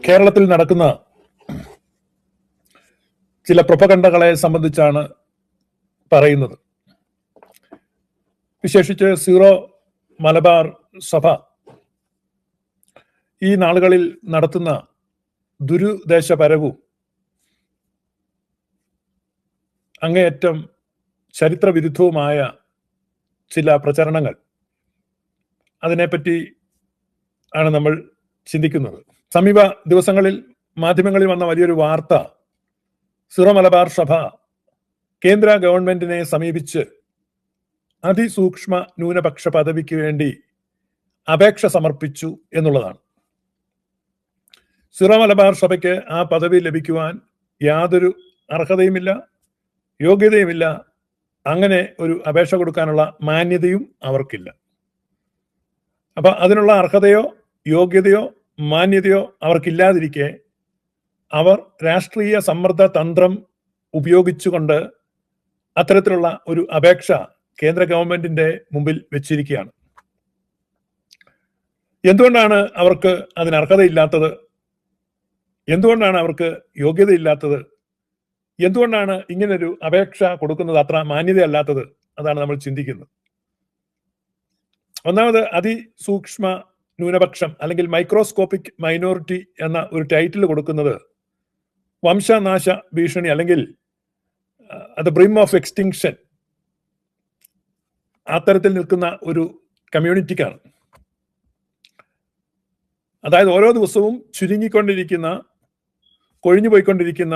കേരളത്തിൽ നടക്കുന്ന ചില പ്രൊപഗണ്ടകളെ സംബന്ധിച്ചാണ് പറയുന്നത്. വിശേഷിച്ച് സീറോ മലബാർ സഭ ഈ നാളുകളിൽ നടത്തുന്ന ദുരുദ്ദേശപരവും അങ്ങേയറ്റം ചരിത്രവിരുദ്ധവുമായ ചില പ്രചരണങ്ങൾ, അതിനെപ്പറ്റി ആണ് നമ്മൾ ചിന്തിക്കുന്നത്. സമീപ ദിവസങ്ങളിൽ മാധ്യമങ്ങളിൽ വന്ന വലിയൊരു വാർത്ത, സീറോ മലബാർ സഭ കേന്ദ്ര ഗവൺമെന്റിനെ സമീപിച്ച് അതിസൂക്ഷ്മ ന്യൂനപക്ഷ പദവിക്ക് വേണ്ടി അപേക്ഷ സമർപ്പിച്ചു എന്നുള്ളതാണ്. സീറോ മലബാർ സഭയ്ക്ക് ആ പദവി ലഭിക്കുവാൻ യാതൊരു അർഹതയുമില്ല, യോഗ്യതയുമില്ല. അങ്ങനെ ഒരു അപേക്ഷ കൊടുക്കാനുള്ള മാന്യതയും അവർക്കില്ല. അപ്പൊ അതിനുള്ള അർഹതയോ യോഗ്യതയോ മാന്യതയോ അവർക്കില്ലാതിരിക്കെ അവർ രാഷ്ട്രീയ സമ്മർദ്ദ തന്ത്രം ഉപയോഗിച്ചുകൊണ്ട് അത്തരത്തിലുള്ള ഒരു അപേക്ഷ കേന്ദ്ര ഗവൺമെന്റിന്റെ മുമ്പിൽ വെച്ചിരിക്കുകയാണ്. എന്തുകൊണ്ടാണ് അവർക്ക് അതിന് അർഹതയില്ലാത്തത്? എന്തുകൊണ്ടാണ് അവർക്ക് യോഗ്യതയില്ലാത്തത്? എന്തുകൊണ്ടാണ് ഇങ്ങനൊരു അപേക്ഷ കൊടുക്കുന്നത് അത്ര മാന്യതയല്ലാത്തത്? അതാണ് നമ്മൾ ചിന്തിക്കുന്നത്. ഒന്നാമത്, അതിസൂക്ഷ്മ ന്യൂനപക്ഷം അല്ലെങ്കിൽ മൈക്രോസ്കോപ്പിക് മൈനോറിറ്റി എന്ന ഒരു ടൈറ്റിൽ കൊടുക്കുന്നത് വംശനാശ ഭീഷണി അല്ലെങ്കിൽ ദ ബ്രിം ഓഫ് എക്സ്റ്റിങ്ഷൻ അത്തരത്തിൽ നിൽക്കുന്ന ഒരു കമ്മ്യൂണിറ്റിക്കാണ്. അതായത് ഓരോ ദിവസവും ചുരുങ്ങിക്കൊണ്ടിരിക്കുന്ന, കൊഴിഞ്ഞു പോയിക്കൊണ്ടിരിക്കുന്ന,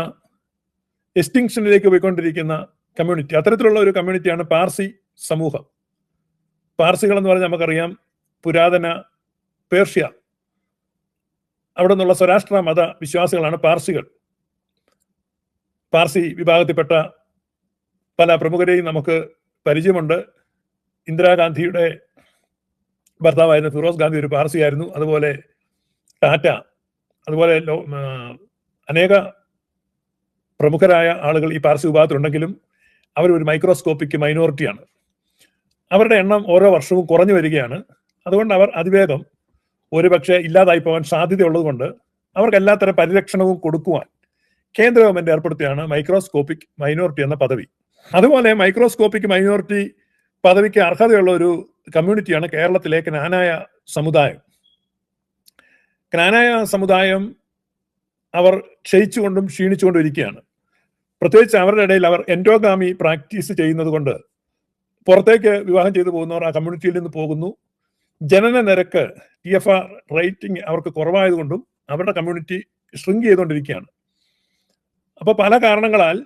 എക്സ്റ്റിങ്ഷനിലേക്ക് പോയിക്കൊണ്ടിരിക്കുന്ന കമ്മ്യൂണിറ്റി. അത്തരത്തിലുള്ള ഒരു കമ്മ്യൂണിറ്റിയാണ് പാർസി സമൂഹം. പാർസികൾ എന്ന് പറഞ്ഞാൽ നമുക്കറിയാം, പുരാതന പേർഷ്യ, അവിടെ നിന്നുള്ള സ്വരാഷ്ട്ര മത വിശ്വാസികളാണ് പാർസികൾ. പാർസി വിഭാഗത്തിൽപ്പെട്ട പല പ്രമുഖരെയും നമുക്ക് പരിചയമുണ്ട്. ഇന്ദിരാഗാന്ധിയുടെ ഭർത്താവായിരുന്ന ഫിറോസ് ഗാന്ധി ഒരു പാർസിയായിരുന്നു. അതുപോലെ ടാറ്റ, അതുപോലെ അനേക പ്രമുഖരായ ആളുകൾ ഈ പാർസി വിഭാഗത്തിലുണ്ടെങ്കിലും അവർ ഒരു മൈക്രോസ്കോപ്പിക് മൈനോറിറ്റിയാണ്. അവരുടെ എണ്ണം ഓരോ വർഷവും കുറഞ്ഞു വരികയാണ്. അതുകൊണ്ട് അവർ അതിവേഗം ഒരുപക്ഷെ ഇല്ലാതായി പോകാൻ സാധ്യതയുള്ളത് കൊണ്ട് അവർക്ക് എല്ലാത്തരം പരിരക്ഷണവും കൊടുക്കുവാൻ കേന്ദ്ര ഗവൺമെന്റ് ഏർപ്പെടുത്തിയാണ് മൈക്രോസ്കോപ്പിക് മൈനോറിറ്റി എന്ന പദവി. അതുപോലെ മൈക്രോസ്കോപ്പിക് മൈനോറിറ്റി പദവിക്ക് അർഹതയുള്ള ഒരു കമ്മ്യൂണിറ്റിയാണ് കേരളത്തിലെ ക്നാനായ സമുദായം. ക്നാനായ സമുദായം അവർ ക്ഷയിച്ചുകൊണ്ടും ക്ഷീണിച്ചുകൊണ്ടും ഇരിക്കുകയാണ്. പ്രത്യേകിച്ച് അവരുടെ ഇടയിൽ അവർ എൻഡോഗാമി പ്രാക്ടീസ് ചെയ്യുന്നത് കൊണ്ട് പുറത്തേക്ക് വിവാഹം ചെയ്തു പോകുന്നവർ ആ കമ്മ്യൂണിറ്റിയിൽ നിന്ന് പോകുന്നു. ജനന നിരക്ക് TFR റേറ്റിംഗ് അവർക്ക് കുറവായതുകൊണ്ടും അവരുടെ കമ്മ്യൂണിറ്റി ഷ്രിങ്ക് ചെയ്തുകൊണ്ടിരിക്കുകയാണ്. അപ്പോൾ പല കാരണങ്ങളാൽ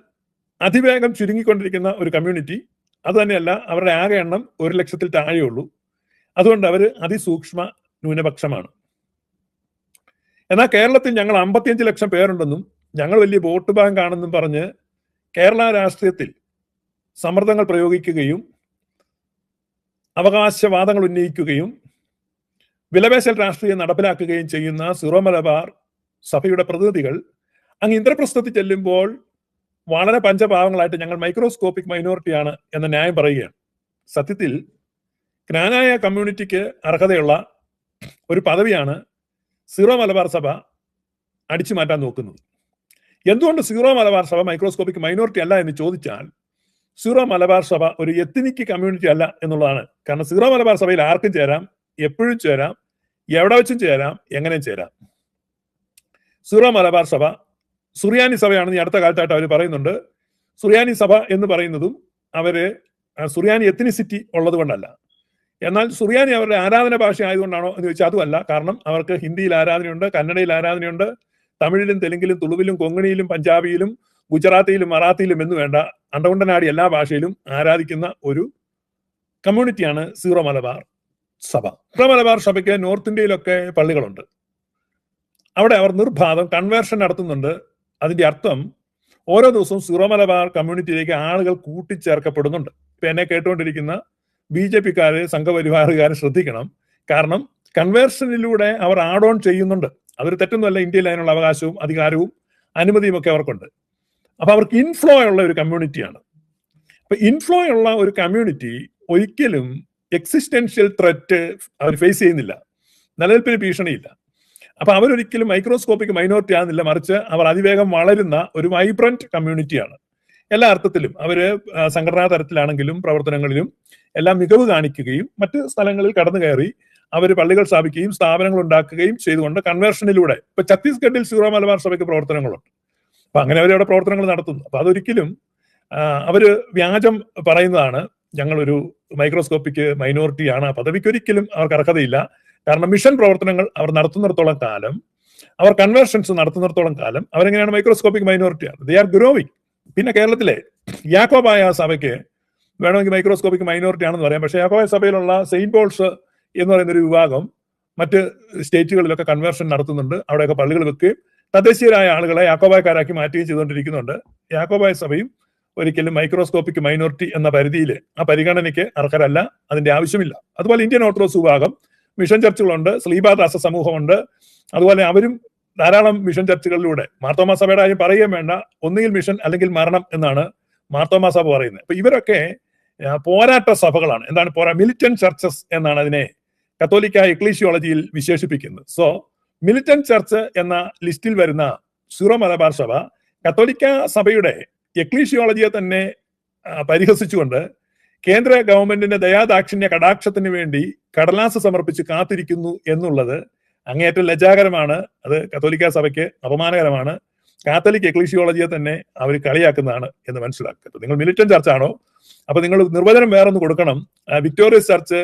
അതിവേഗം ചുരുങ്ങിക്കൊണ്ടിരിക്കുന്ന ഒരു കമ്മ്യൂണിറ്റി. അതുതന്നെയല്ല, അവരുടെ ആകെ എണ്ണം 1,00,000 താഴെയുള്ളൂ. അതുകൊണ്ട് അവർ അതിസൂക്ഷ്മ ന്യൂനപക്ഷമാണ്. എന്നാൽ കേരളത്തിൽ ഞങ്ങൾ 55 ലക്ഷം പേരുണ്ടെന്നും ഞങ്ങൾ വലിയ വോട്ട് ബാങ്ക് ആണെന്നും പറഞ്ഞ് കേരള രാഷ്ട്രീയത്തിൽ സമ്മർദ്ദങ്ങൾ പ്രയോഗിക്കുകയും അവകാശവാദങ്ങൾ ഉന്നയിക്കുകയും വിലപേശൽ രാഷ്ട്രീയം നടപ്പിലാക്കുകയും ചെയ്യുന്ന സീറോ മലബാർ സഭയുടെ പ്രതിനിധികൾ അങ്ങ് ഇന്ദ്രപ്രസ്ഥത്തിൽ ചെല്ലുമ്പോൾ വളരെ പഞ്ചപാവങ്ങളായിട്ട് ഞങ്ങൾ മൈക്രോസ്കോപ്പിക് മൈനോറിറ്റിയാണ് എന്ന ന്യായം പറയുകയാണ്. സത്യത്തിൽ ക്നാനായ കമ്മ്യൂണിറ്റിക്ക് അർഹതയുള്ള ഒരു പദവിയാണ് സീറോ മലബാർ സഭ അടിച്ചു മാറ്റാൻ നോക്കുന്നത്. എന്തുകൊണ്ട് സീറോ മലബാർ സഭ മൈക്രോസ്കോപ്പിക് മൈനോറിറ്റി അല്ല എന്ന് ചോദിച്ചാൽ, സീറോ മലബാർ സഭ ഒരു എത്നിക് കമ്മ്യൂണിറ്റി അല്ല എന്നുള്ളതാണ്. കാരണം സീറോ മലബാർ സഭയിൽ ആർക്കും ചേരാം, എപ്പോഴും ചേരാം, എവിടെ വെച്ചും ചേരാം, എങ്ങനെയും ചേരാം. സീറോ മലബാർ സഭ സുറിയാനി സഭയാണെന്ന് ഈ അടുത്ത കാലത്തായിട്ട് അവർ പറയുന്നുണ്ട്. സുറിയാനി സഭ എന്ന് പറയുന്നതും അവര് സുറിയാനി എത്നിസിറ്റി ഉള്ളത് കൊണ്ടല്ല. എന്നാൽ സുറിയാനി അവരുടെ ആരാധന ഭാഷ ആയതുകൊണ്ടാണോ എന്ന് ചോദിച്ചാൽ അതുമല്ല. കാരണം അവർക്ക് ഹിന്ദിയിൽ ആരാധനയുണ്ട്, കന്നഡയിൽ ആരാധനയുണ്ട്, തമിഴിലും തെലുങ്കിലും തുളുവിലും കൊങ്ങണിയിലും പഞ്ചാബിയിലും ഗുജറാത്തിയിലും മറാത്തിയിലും എന്ന് വേണ്ട അണ്ടകൊണ്ടനാടി എല്ലാ ഭാഷയിലും ആരാധിക്കുന്ന ഒരു കമ്മ്യൂണിറ്റിയാണ് സീറോ മലബാർ സഭ. സീറോ മലബാർ സഭയ്ക്ക് നോർത്ത് ഇന്ത്യയിലൊക്കെ പള്ളികളുണ്ട്. അവിടെ അവർ നിർബാധം കൺവേർഷൻ നടത്തുന്നുണ്ട്. അതിന്റെ അർത്ഥം ഓരോ ദിവസവും സീറോ മലബാർ കമ്മ്യൂണിറ്റിയിലേക്ക് ആളുകൾ കൂട്ടിച്ചേർക്കപ്പെടുന്നുണ്ട്. ഇപ്പൊ എന്നെ കേട്ടുകൊണ്ടിരിക്കുന്ന BJP-ക്കാര്, സംഘപരിവാറുകാർ ശ്രദ്ധിക്കണം. കാരണം കൺവേർഷനിലൂടെ അവർ ആഡ് ഓൺ ചെയ്യുന്നുണ്ട്. അതൊരു തെറ്റൊന്നുമല്ല. ഇന്ത്യയിൽ അതിനുള്ള അവകാശവും അധികാരവും അനുമതിയും ഒക്കെ അവർക്കുണ്ട്. അപ്പൊ അവർക്ക് ഇൻഫ്ലോ ഉള്ള ഒരു കമ്മ്യൂണിറ്റിയാണ്. അപ്പൊ ഇൻഫ്ലോ ഉള്ള ഒരു കമ്മ്യൂണിറ്റി ഒരിക്കലും എക്സിസ്റ്റൻഷ്യൽ ത്രെറ്റ് അവർ ഫേസ് ചെയ്യുന്നില്ല, നിലനിൽപ്പിന് ഭീഷണിയില്ല. അപ്പൊ അവരൊരിക്കലും മൈക്രോസ്കോപ്പിക് മൈനോറിറ്റി ആകുന്നില്ല, മറിച്ച് അവർ അതിവേഗം വളരുന്ന ഒരു വൈബ്രന്റ് കമ്മ്യൂണിറ്റിയാണ്. എല്ലാ അർത്ഥത്തിലും അവര് സംഘടനാ തരത്തിലാണെങ്കിലും പ്രവർത്തനങ്ങളിലും എല്ലാം മികവ് കാണിക്കുകയും മറ്റ് സ്ഥലങ്ങളിൽ കടന്നു കയറി അവർ പള്ളികൾ സ്ഥാപിക്കുകയും സ്ഥാപനങ്ങൾ ഉണ്ടാക്കുകയും ചെയ്തുകൊണ്ട് കൺവേർഷനിലൂടെ ഇപ്പൊ ഛത്തീസ്ഗഡിൽ സീറോ മലബാർ സഭയ്ക്ക് പ്രവർത്തനങ്ങളുണ്ട്. അപ്പൊ അങ്ങനെ അവരവിടെ പ്രവർത്തനങ്ങൾ നടത്തുന്നു. അപ്പൊ അതൊരിക്കലും അവര് വ്യാജം പറയുന്നതാണ്, ഞങ്ങളൊരു മൈക്രോസ്കോപ്പിക് മൈനോറിറ്റിയാണ്, ആ പദവിക്കൊരിക്കലും അവർക്ക് അർഹതയില്ല. കാരണം മിഷൻ പ്രവർത്തനങ്ങൾ അവർ നടത്തുന്നിടത്തോളം കാലം, അവർ കൺവേർഷൻസ് നടത്തുന്നിടത്തോളം കാലം അവരെങ്ങനെയാണ് മൈക്രോസ്കോപ്പിക് മൈനോറിറ്റിയാണ്. They are growing. പിന്നെ കേരളത്തിലെ യാക്കോബായ സഭയ്ക്ക് വേണമെങ്കിൽ മൈക്രോസ്കോപ്പിക് മൈനോറിറ്റി ആണെന്ന് പറയാം. പക്ഷേ യാക്കോബായ സഭയിലുള്ള സെയിന്റ് പോൾസ് എന്ന് പറയുന്ന ഒരു വിഭാഗം മറ്റ് സ്റ്റേറ്റുകളിലൊക്കെ കൺവേർഷൻ നടത്തുന്നുണ്ട്. അവിടെയൊക്കെ പള്ളികൾ വെക്കുകയും തദ്ദേശീയരായ ആളുകളെ യാക്കോബായക്കാരാക്കി മാറ്റുകയും ചെയ്തുകൊണ്ടിരിക്കുന്നുണ്ട്. യാക്കോബായ സഭയും ഒരിക്കലും മൈക്രോസ്കോപ്പിക് മൈനോറിറ്റി എന്ന പരിധിയിൽ ആ പരിഗണനയ്ക്ക് അർഹരല്ല, അതിന്റെ ആവശ്യമില്ല. അതുപോലെ ഇന്ത്യൻ ഓർത്തഡോക്സ് വിഭാഗം മിഷൻ ചർച്ചുകളുണ്ട്, സ്ലീബാദാസ സമൂഹമുണ്ട്. അതുപോലെ അവരും ധാരാളം മിഷൻ ചർച്ചുകളിലൂടെ, മാർത്തോമാ സഭയുടെ കാര്യം പറയുകയും വേണ്ട, ഒന്നുകിൽ മിഷൻ അല്ലെങ്കിൽ മരണം എന്നാണ് മാർത്തോമാ സഭ പറയുന്നത്. അപ്പൊ ഇവരൊക്കെ പോരാട്ട സഭകളാണ്. എന്താണ് മിലിറ്റന്റ് ചർച്ചസ് എന്നാണ് അതിനെ കത്തോലിക്ക എക്ലീസിയോളജിയിൽ വിശേഷിപ്പിക്കുന്നത്. സോ മിലിറ്റന്റ് ചർച്ച് എന്ന ലിസ്റ്റിൽ വരുന്ന സീറോ മലബാർ സഭ കത്തോലിക്ക സഭയുടെ എക്ലീസിയോളജിയെ തന്നെ പരിഹസിച്ചുകൊണ്ട് കേന്ദ്ര ഗവൺമെന്റിന്റെ ദയാദാക്ഷിണ്യ കടാക്ഷത്തിന് വേണ്ടി കടലാസ് സമർപ്പിച്ച് കാത്തിരിക്കുന്നു എന്നുള്ളത് അങ്ങേയറ്റം ലജ്ജാകരമാണ്. അത് കത്തോലിക്ക സഭയ്ക്ക് അപമാനകരമാണ്. കാത്തലിക് എക്ലീസിയോളജിയെ തന്നെ അവർ കളിയാക്കുന്നതാണ് എന്ന് മനസ്സിലാക്കുന്നത്. നിങ്ങൾ മിലിറ്റന്റ് ചർച്ചാണോ? അപ്പൊ നിങ്ങൾ നിർവചനം വേറൊന്ന് കൊടുക്കണം. വിക്ടോറിയസ് ചർച്ച്,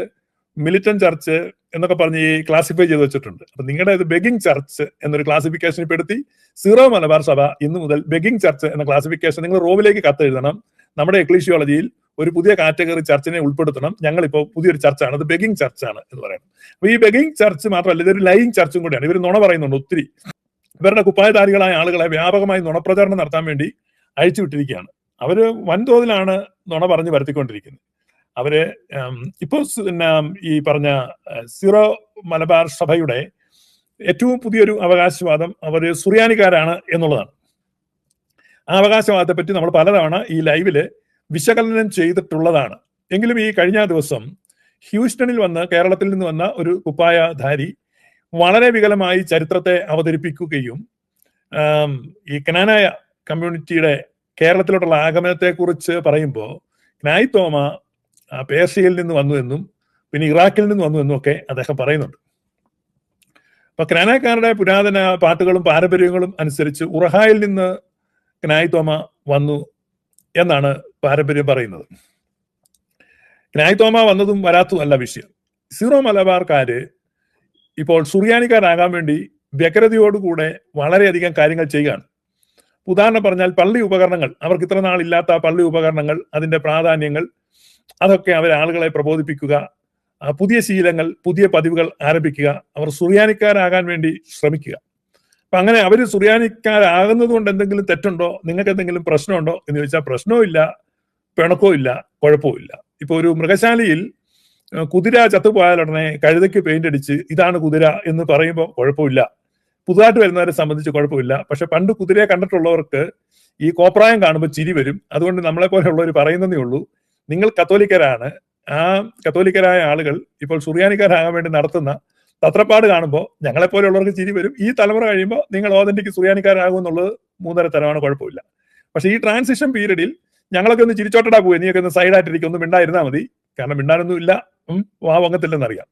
മിലിറ്റന്റ് ചർച്ച് എന്നൊക്കെ പറഞ്ഞ് ഈ ക്ലാസിഫൈ ചെയ്ത് വെച്ചിട്ടുണ്ട്. അപ്പൊ നിങ്ങളുടെ ഇത് ബെഗിങ് ചർച്ച് എന്നൊരു ക്ലാസിഫിക്കേഷനിൽ പെടുത്തി സീറോ മലബാർ സഭ ഇന്നു മുതൽ ബെഗിങ് ചർച്ച് എന്ന ക്ലാസിഫിക്കേഷൻ നിങ്ങൾ റോമിലേക്ക് കത്തെഴുതണം. നമ്മുടെ എക്ലീസിയോളജിയിൽ ഒരു പുതിയ കാറ്റഗറി ചർച്ചിനെ ഉൾപ്പെടുത്തണം. ഞങ്ങളിപ്പോൾ പുതിയൊരു ചർച്ചാണ്, അത് ബെഗിങ് ചർച്ചാണ് എന്ന് പറയുന്നത്. അപ്പൊ ഈ ബെഗിങ് ചർച്ച് മാത്രമല്ല, ഇതൊരു ലൈങ് ചർച്ചും കൂടിയാണ്. ഇവർ നുണ പറയുന്നുണ്ട് ഒത്തിരി. ഇവരുടെ കുപ്പായധാരികളായ ആളുകളെ വ്യാപകമായി നുണപ്രചാരണം നടത്താൻ വേണ്ടി അഴിച്ചുവിട്ടിരിക്കുകയാണ്. അവര് വൻതോതിലാണ് നുണ പറഞ്ഞ് വരുത്തിക്കൊണ്ടിരിക്കുന്നത്. അവര് ഇപ്പോ ഈ പറഞ്ഞ സീറോ മലബാർ സഭയുടെ ഏറ്റവും പുതിയൊരു അവകാശവാദം അവര് സുറിയാനിക്കാരാണ് എന്നുള്ളതാണ്. ആ അവകാശവാദത്തെ പറ്റി നമ്മൾ പലതവണ ഈ ലൈവില് വിശകലനം ചെയ്തിട്ടുള്ളതാണ്. എങ്കിലും ഈ കഴിഞ്ഞ ദിവസം ഹ്യൂസ്റ്റണിൽ വന്ന് കേരളത്തിൽ നിന്ന് വന്ന ഒരു കുപ്പായധാരി വളരെ വികലമായി ചരിത്രത്തെ അവതരിപ്പിക്കുകയും ഈ കനാനായ കമ്മ്യൂണിറ്റിയുടെ കേരളത്തിലോട്ടുള്ള ആഗമനത്തെ കുറിച്ച് പറയുമ്പോൾ ക്നായ് തോമ പേർഷ്യയിൽ നിന്ന് വന്നു എന്നും പിന്നെ ഇറാഖിൽ നിന്ന് വന്നു എന്നും ഒക്കെ അദ്ദേഹം പറയുന്നുണ്ട്. അപ്പൊ ക്നാനാക്കാരുടെ പുരാതന പാട്ടുകളും പാരമ്പര്യങ്ങളും അനുസരിച്ച് ഉറഹായിൽ നിന്ന് ക്നായ് തോമ വന്നു എന്നാണ് പാരമ്പര്യം പറയുന്നത്. ക്നായ് തോമ വന്നതും വരാത്തതും അല്ല വിഷയം. സീറോ മലബാർക്കാര് ഇപ്പോൾ സുറിയാനിക്കാരാകാൻ വേണ്ടി വ്യഗ്രതയോടുകൂടെ വളരെയധികം കാര്യങ്ങൾ ചെയ്യുകയാണ്. ഉദാഹരണം പറഞ്ഞാൽ പള്ളി ഉപകരണങ്ങൾ, അവർക്ക് ഇത്ര നാളില്ലാത്ത പള്ളി ഉപകരണങ്ങൾ, അതിന്റെ പ്രാധാന്യങ്ങൾ, അതൊക്കെ അവർ ആളുകളെ പ്രബോധിപ്പിക്കുക, പുതിയ ശീലങ്ങൾ, പുതിയ പതിവുകൾ ആരംഭിക്കുക, അവർ സുറിയാനിക്കാരാകാൻ വേണ്ടി ശ്രമിക്കുക. അപ്പൊ അങ്ങനെ അവർ സുറിയാനിക്കാരാകുന്നത് കൊണ്ട് എന്തെങ്കിലും തെറ്റുണ്ടോ, നിങ്ങൾക്ക് എന്തെങ്കിലും പ്രശ്നമുണ്ടോ എന്ന് ചോദിച്ചാൽ പ്രശ്നവും ഇല്ല, പിണക്കവും ഇല്ല, കുഴപ്പവും ഇല്ല. ഇപ്പൊ ഒരു മൃഗശാലയിൽ കുതിര ചത്തുപോയാലുടനെ കഴുതയ്ക്ക് പെയിന്റ് അടിച്ച് ഇതാണ് കുതിര എന്ന് പറയുമ്പോൾ കുഴപ്പമില്ല, പുതുതായിട്ട് വരുന്നവരെ സംബന്ധിച്ച് കുഴപ്പമില്ല. പക്ഷെ പണ്ട് കുതിരയെ കണ്ടിട്ടുള്ളവർക്ക് ഈ കോപ്രായം കാണുമ്പോൾ ചിരി വരും. അതുകൊണ്ട് നമ്മളെ പോലെയുള്ളവർ പറയുന്നതേ ഉള്ളൂ, നിങ്ങൾ കത്തോലിക്കരാണ്. ആ കത്തോലിക്കരായ ആളുകൾ ഇപ്പോൾ സുറിയാനിക്കാരാകാൻ വേണ്ടി നടത്തുന്ന തത്രപ്പാട് കാണുമ്പോൾ ഞങ്ങളെപ്പോലെയുള്ളവർക്ക് ചിരി വരും. ഈ തലമുറ കഴിയുമ്പോൾ നിങ്ങൾ ഓതന്റിക്ക് സുറിയാനിക്കാരാകും എന്നുള്ളത് മൂന്നര തരമാണ്, കുഴപ്പമില്ല. പക്ഷെ ഈ ട്രാൻസിഷൻ പീരീഡിൽ ഞങ്ങളൊക്കെ ഒന്ന് ചിരിച്ചോട്ടടാ പോയി, നീയൊക്കെ ഒന്ന് സൈഡായിട്ടിരിക്കും, ഒന്നും മിണ്ടായിരുന്നാൽ മതി. കാരണം മിണ്ടാനൊന്നും ഇല്ല, വാവങ്ങത്തില്ലെന്നറിയാം.